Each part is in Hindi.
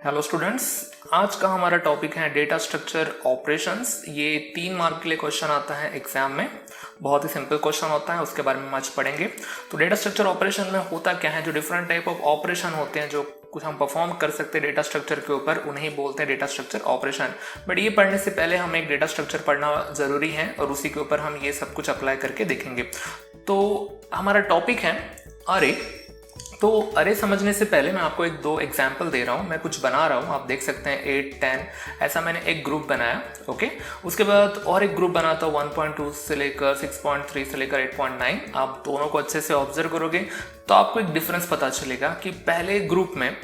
हेलो स्टूडेंट्स, आज का हमारा टॉपिक है डेटा स्ट्रक्चर ऑपरेशंस। ये 3 मार्क के लिए क्वेश्चन आता है एग्जाम में। बहुत ही सिंपल क्वेश्चन होता है, उसके बारे में आज पढ़ेंगे। तो डेटा स्ट्रक्चर ऑपरेशन में होता क्या है, जो डिफरेंट टाइप ऑफ ऑपरेशन होते हैं जो कुछ हम परफॉर्म कर सकते हैं डेटा स्ट्रक्चर के ऊपर, उन्हें बोलते हैं डेटा स्ट्रक्चर ऑपरेशन। बट ये पढ़ने से पहले हमें एक डेटा स्ट्रक्चर पढ़ना जरूरी है और उसी के ऊपर हम ये सब कुछ अप्लाई करके देखेंगे। तो हमारा टॉपिक है अरे। तो अरे समझने से पहले मैं आपको 2 एग्जाम्पल दे रहा हूँ। मैं कुछ बना रहा हूँ, आप देख सकते हैं 8, 10 ऐसा मैंने एक ग्रुप बनाया। ओके, उसके बाद और एक ग्रुप बनाता हूँ 1.2 से लेकर 6.3 से लेकर 8.9। आप दोनों को अच्छे से ऑब्जर्व करोगे तो आपको एक डिफरेंस पता चलेगा कि पहले ग्रुप में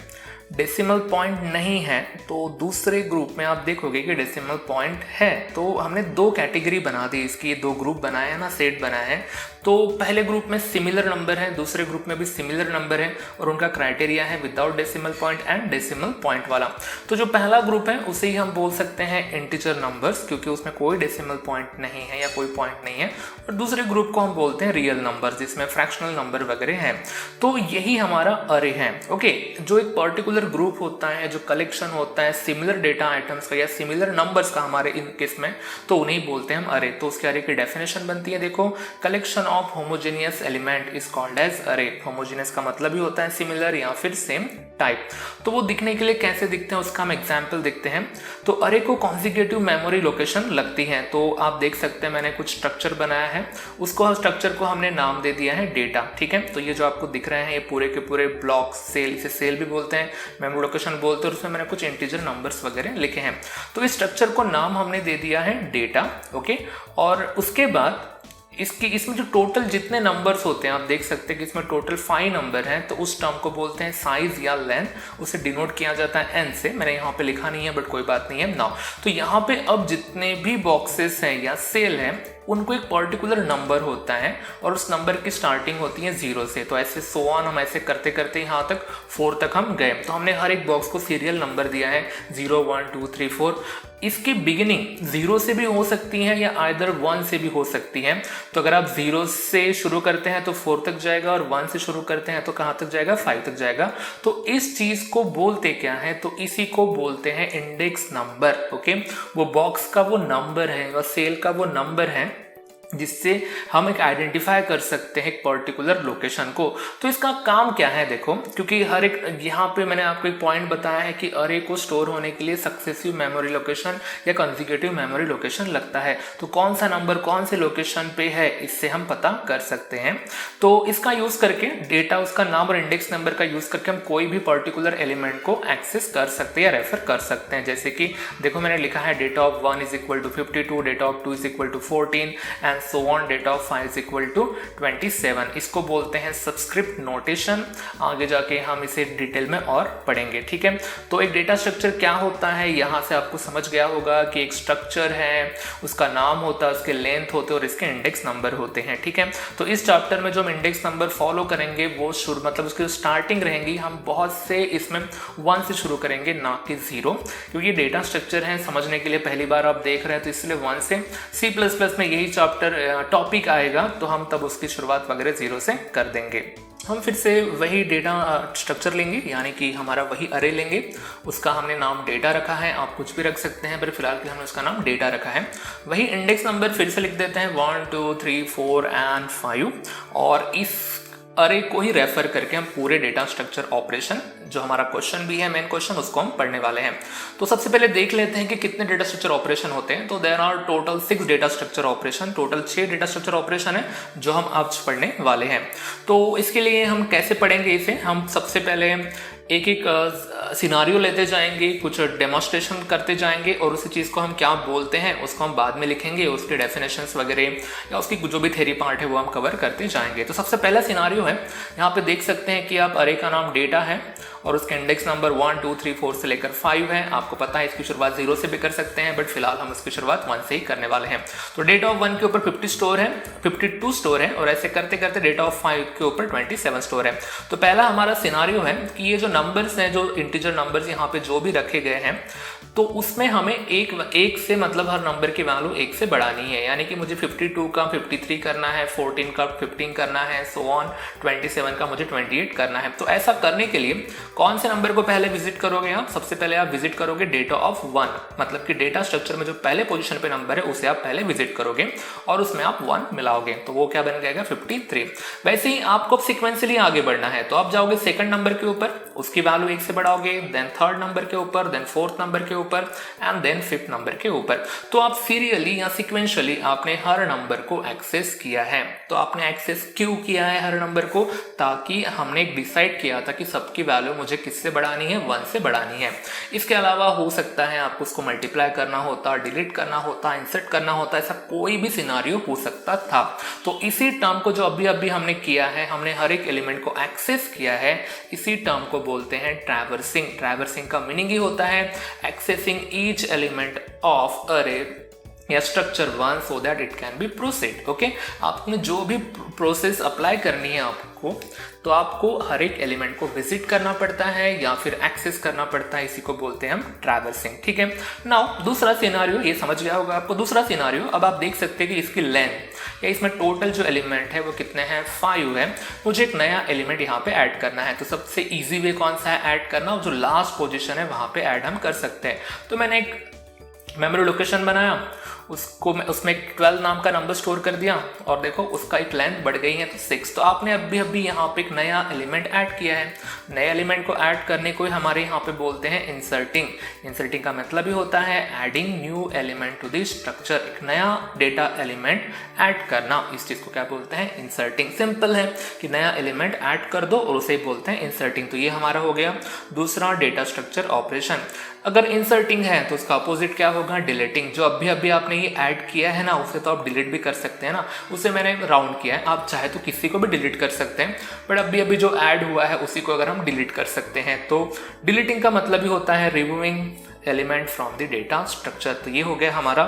डेसिमल पॉइंट नहीं है, तो दूसरे ग्रुप में आप देखोगे कि डेसिमल पॉइंट है। तो हमने 2 कैटेगरी बना दी इसकी, ये 2 ग्रुप बनाए हैं ना, सेट बनाए हैं। तो पहले ग्रुप में सिमिलर नंबर है, दूसरे ग्रुप में भी सिमिलर नंबर है और उनका क्राइटेरिया है without decimal point and decimal point वाला। तो जो पहला ग्रुप है उसे ही हम बोल सकते हैं इंटीजर नंबर्स, क्योंकि उसमें कोई डेसिमल पॉइंट नहीं है या कोई पॉइंट नहीं है। और दूसरे ग्रुप को हम बोलते हैं रियल नंबर्स, जिसमें फ्रैक्शनल नंबर वगैरह हैं। तो यही हमारा अरे है। ओके, जो एक पर्टिकुलर ग्रुप होता है, जो कलेक्शन होता है सिमिलर डेटा आइटम्स का या सिमिलर नंबर्स का हमारे इन केस में, तो उन्हें बोलते हैं हम अरे। तो उसके अरे की डेफिनेशन बनती है, देखो, collection of homogeneous element is called as array. Homogeneous का मतलब ही होता है सिमिलर या फिर सेम टाइप। तो वो दिखने के लिए कैसे दिखते हैं उसका हम एग्जाम्पल देखते हैं। तो अरे को कॉन्जिक्यूटिव मेमोरी लोकेशन लगती है। तो आप देख सकते हैं मैंने कुछ स्ट्रक्चर बनाया है, उसको स्ट्रक्चर को हमने नाम दे दिया है डेटा। ठीक है, तो ये जो आपको दिख रहे हैं ये पूरे के पूरे ब्लॉक, सेल, इसे सेल भी बोलते हैं, मेमोरी लोकेशन बोलते हैं, और उसमें मैंने कुछ इंटीजर नंबर्स वगैरह लिखे हैं। तो इस स्ट्रक्चर को नाम हमने दे दिया है डेटा। ओके, और उसके बाद इसमें जो टोटल जितने नंबर्स होते हैं, आप देख सकते हैं कि इसमें टोटल 5 नंबर हैं। तो उस टर्म को बोलते हैं साइज या लेंथ, उसे डिनोट किया जाता है एन से। मैंने यहाँ पे लिखा नहीं है बट कोई बात नहीं है ना। तो यहाँ पे अब जितने भी बॉक्सेस हैं या सेल हैं, उनको एक पर्टिकुलर नंबर होता है और उस नंबर की स्टार्टिंग होती है 0 से। तो ऐसे सो ऑन हम ऐसे करते करते यहाँ तक 4 तक हम गए। तो हमने हर एक बॉक्स को सीरियल नंबर दिया है 0, 1, 2, 3, 4। इसकी बिगिनिंग 0 से भी हो सकती है या आइदर 1 से भी हो सकती है। तो अगर आप 0 से शुरू करते हैं तो 4 तक जाएगा, और 1 से शुरू करते हैं तो कहाँ तक जाएगा, 5 तक जाएगा। तो इस चीज को बोलते क्या है, तो इसी को बोलते हैं इंडेक्स नंबर। ओके, वो बॉक्स का वो नंबर है और सेल का वो नंबर है जिससे हम एक आइडेंटिफाई कर सकते हैं एक पर्टिकुलर लोकेशन को। तो इसका काम क्या है, देखो, क्योंकि हर एक यहाँ पे मैंने आपको एक पॉइंट बताया है कि अरे को स्टोर होने के लिए सक्सेसिव मेमोरी लोकेशन या कंसेक्यूटिव मेमोरी लोकेशन लगता है। तो कौन सा नंबर कौन से लोकेशन पे है, इससे हम पता कर सकते हैं। तो इसका यूज करके डेटा, उसका नाम और इंडेक्स नंबर का यूज करके हम कोई भी पर्टिकुलर एलिमेंट को एक्सेस कर सकते हैं या रेफर कर सकते हैं। जैसे कि देखो मैंने लिखा है data of 1 is equal to 52, data of 2 is equal to 14 and so on, data of 5 is equal to 27। इसको बोलते हैं सबस्क्रिप्ट नोटेशन। आगे जाके हम इसे डिटेल में और पढ़ेंगे। ठीक है, तो एक डेटा स्ट्रक्चर क्या होता है, यहाँ से आपको समझ गया होगा कि एक स्ट्रक्चर है, उसका नाम होता है, उसके लेंथ होते हैं और इसके इंडेक्स नंबर होते हैं। ठीक है, तो इस चैप्टर में जो हम इंडेक्स नंबर फॉलो करेंगे वो शुरू, मतलब उसकी स्टार्टिंग रहेंगी, हम बहुत से इसमें 1 से शुरू करेंगे, ना कि 0, क्योंकि डेटा स्ट्रक्चर है, समझने के लिए पहली बार आप देख रहे हैं तो इसलिए 1 से। C++ में यही चैप्टर टॉपिक आएगा तो हम तब उसकी शुरुआत वगैरह 0 से कर देंगे। हम फिर से वही डेटा स्ट्रक्चर लेंगे, यानी कि हमारा वही अरे लेंगे, उसका हमने नाम डेटा रखा है। आप कुछ भी रख सकते हैं पर फिलहाल के हमने उसका नाम डेटा रखा है। वही इंडेक्स नंबर फिर से लिख देते हैं 1, 2, 3, 4 एंड 5, और इस अरे को ही रेफर करके हम पूरे डेटा स्ट्रक्चर ऑपरेशन, जो हमारा क्वेश्चन भी है मेन क्वेश्चन, उसको हम पढ़ने वाले हैं। तो सबसे पहले देख लेते हैं कि कितने डेटा स्ट्रक्चर ऑपरेशन होते हैं। तो there are total 6 data structure operation, total 6 data structure operation है जो हम आज पढ़ने वाले हैं। तो इसके लिए हम कैसे पढ़ेंगे इसे, हम सबसे पहले एक एक सिनारियो लेते जाएंगे, कुछ डेमोन्स्ट्रेशन करते जाएंगे, और उसी चीज़ को हम क्या बोलते हैं उसको हम बाद में लिखेंगे, उसके डेफिनेशंस वगैरह या उसकी जो भी थ्योरी पार्ट है वो हम कवर करते जाएंगे। तो सबसे पहला सिनारियो है, यहाँ पे देख सकते हैं कि आप अरे का नाम डेटा है और उसके इंडेक्स नंबर 1, 2, 3, 4 से लेकर 5 है। आपको पता है इसकी शुरुआत 0 से भी कर सकते हैं, बट फिलहाल हम इसकी शुरुआत 1 से ही करने वाले हैं। तो डेटा ऑफ 1 के ऊपर 50 स्टोर है, 52 स्टोर है, और ऐसे करते करते डेटा ऑफ 5 के ऊपर 27 स्टोर है। तो पहला हमारा सिनारियो है कि ये जो नंबर्स हैं, जो इंटीजर नंबर्स यहाँ पे जो भी रखे गए हैं, तो उसमें हमें एक से, मतलब हर नंबर की वैल्यू 1 से बढ़ानी है। यानी कि मुझे 52 का 53 करना है, 14 का 15 करना है, सो ऑन, 27 का मुझे 28 करना है। तो ऐसा करने के लिए कौन से नंबर को पहले विजिट करोगे आप? सबसे पहले आप विजिट करोगे डेटा ऑफ 1, मतलब कि डेटा स्ट्रक्चर में जो पहले पोजीशन पे नंबर है उसे आप पहले विजिट करोगे और उसमें आप 1 मिलाओगे, तो वो क्या बन जाएगा 53। वैसे ही आपको सिक्वेंसली आगे बढ़ना है, तो आप जाओगे सेकंड नंबर के ऊपर, उसकी वैल्यू 1 से बढ़ाओगे, देन थर्ड नंबर के ऊपर, देन फोर्थ नंबर के ऊपर एंड देन फिफ्थ नंबर के ऊपर। तो आप सीरियली या सिक्वेंशली आपने हर नंबर को एक्सेस किया है। तो आपने एक्सेस क्यों किया है हर नंबर को? ताकि हमने डिसाइड किया था कि सबकी वैल्यू मुझे किससे बढ़ानी है, 1 से बढ़ानी है। इसके अलावा हो सकता है आपको उसको मल्टीप्लाई करना होता, डिलीट करना होता, इंसर्ट करना होता, ऐसा कोई भी सिनारियो हो सकता था। तो इसी टर्म को जो अभी हमने किया है, हमने हर एक एलिमेंट को एक्सेस किया है, इसी टर्म को बोलते हैं ट्रैवर्सिंग। ट्रैवर्सिंग का मीनिंग ही होता है एक्सेसिंग ईच एलिमेंट ऑफ अरे या structure 1 so that it can be proceed. Okay, आपने जो भी प्रोसेस अप्लाई करनी है आपको, तो आपको हर एक एलिमेंट को विजिट करना पड़ता है या फिर एक्सेस करना पड़ता है, इसी को बोलते हैं हम ट्रैवर्सिंग। ठीक है, नाउ दूसरा सिनारियो, ये समझ गया होगा आपको। दूसरा सिनारियो, अब आप देख सकते हैं कि इसकी लेंथ या इसमें टोटल जो एलिमेंट है वो कितने हैं, 5 है। मुझे एक नया एलिमेंट यहाँ पे ऐड करना है, तो सबसे ईजी वे कौन सा है ऐड करना? जो लास्ट पोजिशन है वहाँ पे ऐड हम कर सकते हैं। तो मैंने एक मेमोरी लोकेशन बनाया, उसको मैं उसमें 12 नाम का नंबर स्टोर कर दिया और देखो उसका एक लेंथ बढ़ गई है तो 6। तो आपने अभी यहाँ पे एक नया एलिमेंट ऐड किया है। नए एलिमेंट को ऐड करने को हमारे यहाँ पे बोलते हैं इंसर्टिंग। इंसर्टिंग का मतलब ही होता है adding new element to the structure, एक नया डेटा एलिमेंट ऐड करना। इस चीज़ को क्या बोलते हैं? इंसर्टिंग। सिंपल है कि नया एलिमेंट ऐड कर दो और उसे बोलते हैं इंसर्टिंग। तो ये हमारा हो गया दूसरा डेटा स्ट्रक्चर ऑपरेशन। अगर इंसर्टिंग है तो उसका अपोजिट क्या होगा? डिलीटिंग। जो अभी आपने ये ऐड किया है ना, उसे तो आप डिलीट भी कर सकते हैं ना, उसे मैंने राउंड किया है, आप चाहे तो किसी को भी डिलीट कर सकते हैं, बट अभी जो ऐड हुआ है उसी को अगर हम डिलीट कर सकते हैं। तो डिलीटिंग का मतलब ही होता है removing element from the data structure. तो ये हो गया हमारा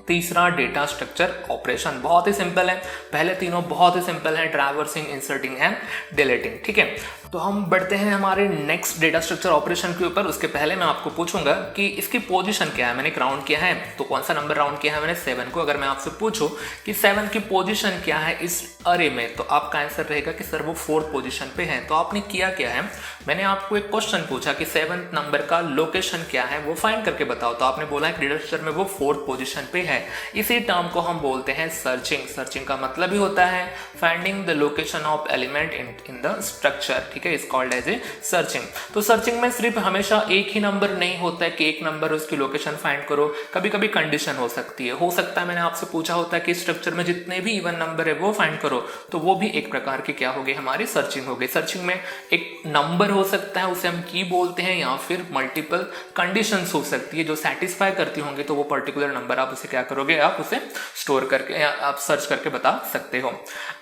तीसरा डेटा स्ट्रक्चर ऑपरेशन। बहुत ही सिंपल है, पहले तीनों बहुत ही सिंपल है, ट्रैवर्सिंग, इंसर्टिंग एंड डिलीटिंग। ठीक है, तो हम बढ़ते हैं हमारे नेक्स्ट डेटा स्ट्रक्चर ऑपरेशन के ऊपर। उसके पहले मैं आपको पूछूंगा कि इसकी पोजीशन क्या है। मैंने एक राउंड किया है, तो कौन सा नंबर राउंड किया है मैंने? 7 को। अगर मैं आपसे पूछूं कि 7 की पोजीशन क्या है इस अरे में, तो आपका आंसर रहेगा कि सर वो 4th पोजीशन पे है। तो आपने किया क्या है, मैंने आपको एक क्वेश्चन पूछा कि 7th नंबर का लोकेशन क्या है, वो फाइंड करके बताओ। तो आपने बोला कि डेटा स्ट्रक्चर में वो 4th पोजीशन पे है। इसी टर्म को हम बोलते हैं सर्चिंग। सर्चिंग का मतलब ही होता है finding the location of element in the structure. ठीक है, is called as a searching. तो सर्चिंग में सिर्फ हमेशा एक ही नंबर नहीं होता है कि एक नंबर उसकी लोकेशन फाइंड करो, कभी कभी कंडीशन हो सकती है। हो सकता है मैंने आपसे पूछा होता है कि स्ट्रक्चर में जितने भी इवन नंबर है वो फाइंड करो, तो वो भी एक प्रकार की क्या हो गई, हमारी सर्चिंग हो गई। सर्चिंग में एक नंबर हो सकता है, उसे हम की बोलते हैं, या फिर मल्टीपल कंडीशंस हो सकती है जो सेटिस्फाई करती होंगे, तो वो पर्टिकुलर नंबर आप उसे क्या करोगे, आप उसे स्टोर करके या आप सर्च करके बता सकते हो।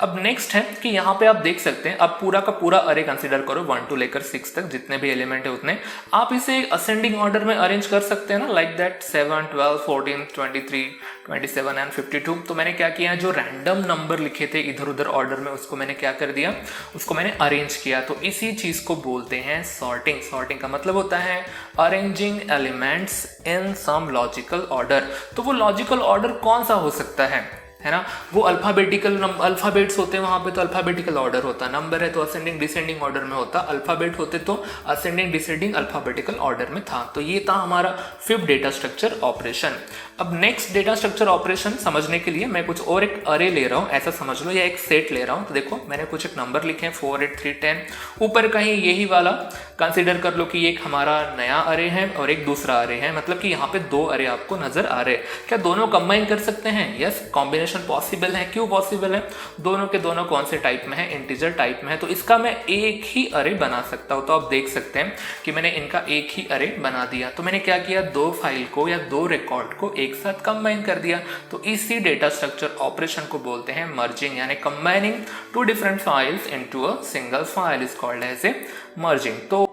अब नेक्स्ट है कि यहाँ पे आप देख सकते हैं, अब पूरा का पूरा अरे कंसीडर करो 1 to लेकर 6 तक जितने भी एलिमेंट है उतने, आप इसे असेंडिंग ऑर्डर में अरेंज कर सकते हैं ना, लाइक दैट 7, 12, 14, 23, 27 एंड 52। तो मैंने क्या किया, जो रैंडम नंबर लिखे थे इधर उधर ऑर्डर में, उसको मैंने क्या कर दिया, उसको मैंने अरेंज किया। तो इसी चीज को बोलते हैं सॉर्टिंग। सॉर्टिंग का मतलब होता है arranging elements in some logical order. तो वो लॉजिकल ऑर्डर कौन सा हो सकता है ना, वो अल्फाबेटिकल अल्फाबेट्स होते हैं वहां पे, तो अल्फाबेटिकल ऑर्डर होता है। नंबर है तो असेंडिंग डिसेंडिंग ऑर्डर में होता, अल्फाबेट होते तो असेंडिंग डिसेंडिंग अल्फाबेटिकल ऑर्डर में था। तो ये था हमारा 5th डेटा स्ट्रक्चर ऑपरेशन। अब नेक्स्ट डेटा स्ट्रक्चर ऑपरेशन समझने के लिए मैं कुछ और एक अरे ले रहा हूँ, ऐसा समझ लो, या एक सेट ले रहा हूँ। तो देखो मैंने कुछ एक नंबर लिखे हैं 4, 8, 3, 10। ऊपर कहीं यही वाला कंसिडर कर लो कि एक हमारा नया अरे है और एक दूसरा अरे है, मतलब कि यहाँ पे 2 अरे आपको नजर आ रहे हैं। क्या दोनों कंबाइन कर सकते हैं? यस, कॉम्बिनेशन पॉसिबल है। क्यों पॉसिबल है? दोनों के दोनों कौन से टाइप में है, इंटीजर टाइप में है, तो इसका मैं एक ही अरे बना सकता हूं। तो आप देख सकते हैं कि मैंने इनका एक ही अरे बना दिया। तो मैंने क्या किया, 2 फाइल को या 2 रिकॉर्ड को एक साथ कंबाइन कर दिया। तो इसी डेटा स्ट्रक्चर ऑपरेशन को बोलते हैं मर्जिंग, यानी combining 2 different files into a single file is called as a merging. तो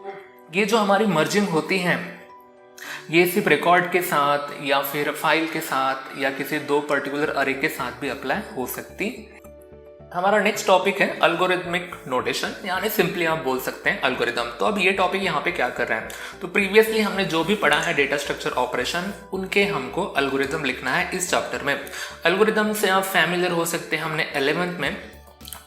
ये जो हमारी मर्जिंग होती है, ये सिर्फ रिकॉर्ड के साथ या फिर फाइल के साथ या किसी 2 पर्टिकुलर अरे के साथ भी अप्लाई हो सकती। हमारा नेक्स्ट टॉपिक है अल्गोरिथमिक नोटेशन, यानी सिंपली आप बोल सकते हैं एल्गोरिदम। तो अब ये टॉपिक यहाँ पे क्या कर रहे हैं, तो प्रीवियसली हमने जो भी पढ़ा है डेटा स्ट्रक्चर ऑपरेशन, उनके हमको एल्गोरिदम लिखना है इस चैप्टर में। एल्गोरिदम से आप फैमिलियर हो सकते हैं, हमने 11th में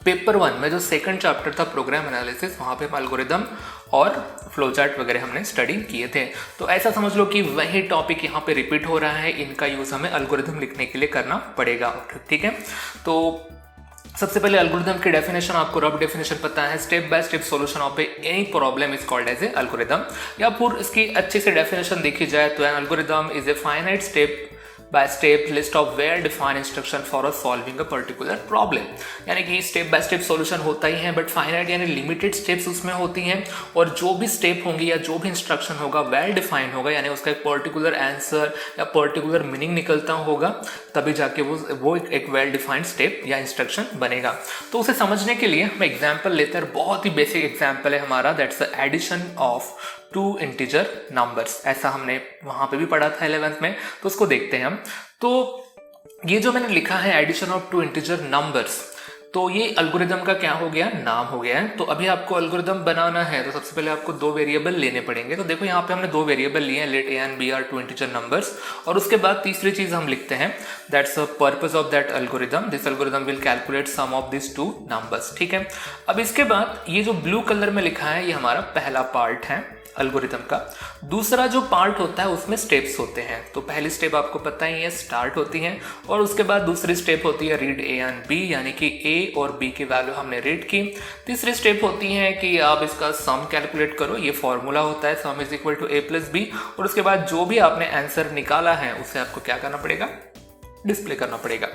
पेपर 1 में जो सेकंड चैप्टर था प्रोग्राम एनालिसिस, वहाँ पे हम एल्गोरिदम और फ्लो चार्ट वगैरह हमने स्टडी किए थे। तो ऐसा समझ लो कि वही टॉपिक यहाँ पे रिपीट हो रहा है, इनका यूज़ हमें एल्गोरिदम लिखने के लिए करना पड़ेगा। ठीक है, तो सबसे पहले एल्गोरिदम की डेफिनेशन, आपको रफ डेफिनेशन पता है, step by step solution of any problem is called as a algorithm. या फिर इसकी अच्छे से डेफिनेशन देखी जाए तो an algorithm is a finite step by step list of well defined instruction for solving a particular problem. यानी कि स्टेप बाय स्टेप सॉल्यूशन होता ही है, बट फाइनाइट यानी लिमिटेड स्टेप्स उसमें होती हैं, और जो भी स्टेप होंगी या जो भी इंस्ट्रक्शन होगा वेल डिफाइंड होगा, यानी उसका एक पर्टिकुलर आंसर या पर्टिकुलर मीनिंग निकलता होगा, तभी जाके वो एक वेल डिफाइंड स्टेप या इंस्ट्रक्शन बनेगा। तो उसे समझने के लिए हम एग्जाम्पल लेते हैं, बहुत ही बेसिक एग्जाम्पल है हमारा, that's the addition of 2 integer numbers. ऐसा हमने वहाँ पे भी पढ़ा था 11th में, तो उसको देखते हैं हम। तो ये जो मैंने लिखा है एडिशन ऑफ 2 इंटीजर नंबर्स, तो ये एल्गोरिदम का क्या हो गया, नाम हो गया है। तो अभी आपको एल्गोरिदम बनाना है तो सबसे पहले आपको 2 वेरिएबल लेने पड़ेंगे। तो देखो यहाँ पे हमने 2 वेरिएबल लिए हैं, let a and b are 2 integer numbers, और उसके बाद तीसरी चीज हम लिखते हैं, that's the purpose of that algorithm, this algorithm will calculate sum of this 2 numbers. ठीक है, अब इसके बाद ये जो ब्लू कलर में लिखा है, ये हमारा पहला पार्ट है एल्गोरिदम का। दूसरा जो पार्ट होता है उसमें स्टेप्स होते हैं। तो पहली स्टेप आपको पता ही है, स्टार्ट होती है, और उसके बाद दूसरी स्टेप होती है रीड ए एंड बी, यानी कि ए और बी की वैल्यू हमने रीड की। तीसरी स्टेप होती है कि आप इसका सम कैलकुलेट करो, ये फॉर्मूला होता है sum is equal to a plus b, और उसके बाद जो भी आपने आंसर निकाला है उसे आपको क्या करना पड़ेगा, डिस्प्ले करना पड़ेगा।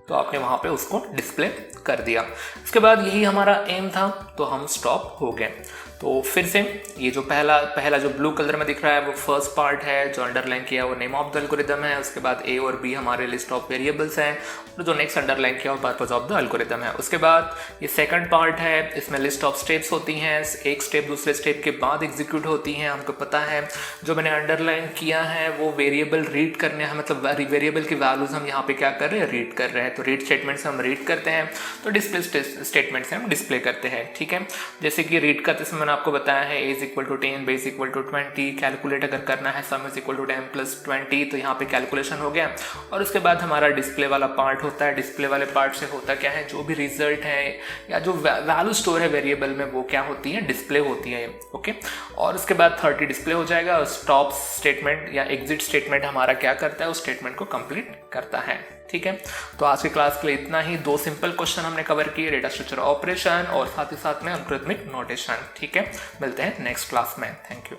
तो आपने वहां पे उसको डिस्प्ले कर दिया। इसके बाद यही हमारा एम था, तो हम स्टॉप हो गए। तो फिर से ये जो पहला जो ब्लू कलर में दिख रहा है वो फर्स्ट पार्ट है, जो अंडरलाइन किया वो नेम ऑफ द एल्गोरिदम है। उसके बाद ए और बी हमारे लिस्ट ऑफ वेरिएबल्स हैं, और जो नेक्स्ट अंडरलाइन किया वो पर्पस ऑफ द एल्गोरिदम है। उसके बाद ये सेकंड पार्ट है, इसमें लिस्ट ऑफ स्टेप्स होती हैं, एक स्टेप दूसरे स्टेप के बाद एग्जीक्यूट होती हैं। हमको पता है जो मैंने अंडरलाइन किया है वो वेरिएबल रीड करने हैं, मतलब वेरिएबल की वैल्यूज हम यहाँ पे क्या कर रहे हैं, रीड कर रहे हैं। तो रीड स्टेटमेंट से हम रीड करते हैं, तो डिस्प्ले स्टेटमेंट से हम डिस्प्ले करते हैं। ठीक है, जैसे कि रीड का मैंने आपको बताया है a is equal to 10, b is equal to 20, calculate अगर करना है sum is equal to 10 plus 20, तो यहाँ पे कैलकुलेशन हो गया। और उसके बाद हमारा डिस्प्ले वाला पार्ट होता है। डिस्प्ले वाले पार्ट से होता क्या है, जो भी रिजल्ट है या जो वैल्यू स्टोर है वेरिएबल में वो क्या होती है, डिस्प्ले होती है। ओके, और उसके बाद 30 डिस्प्ले हो जाएगा, और स्टॉप स्टेटमेंट या एग्जिट स्टेटमेंट हमारा क्या करता है, उस स्टेटमेंट को कंप्लीट करता है। ठीक है, तो आज की क्लास के लिए इतना ही। 2 सिंपल क्वेश्चन हमने कवर किए, डेटा स्ट्रक्चर ऑपरेशन और साथ ही साथ में एल्गोरिथमिक नोटेशन। ठीक है, मिलते हैं नेक्स्ट क्लास में। Thank you.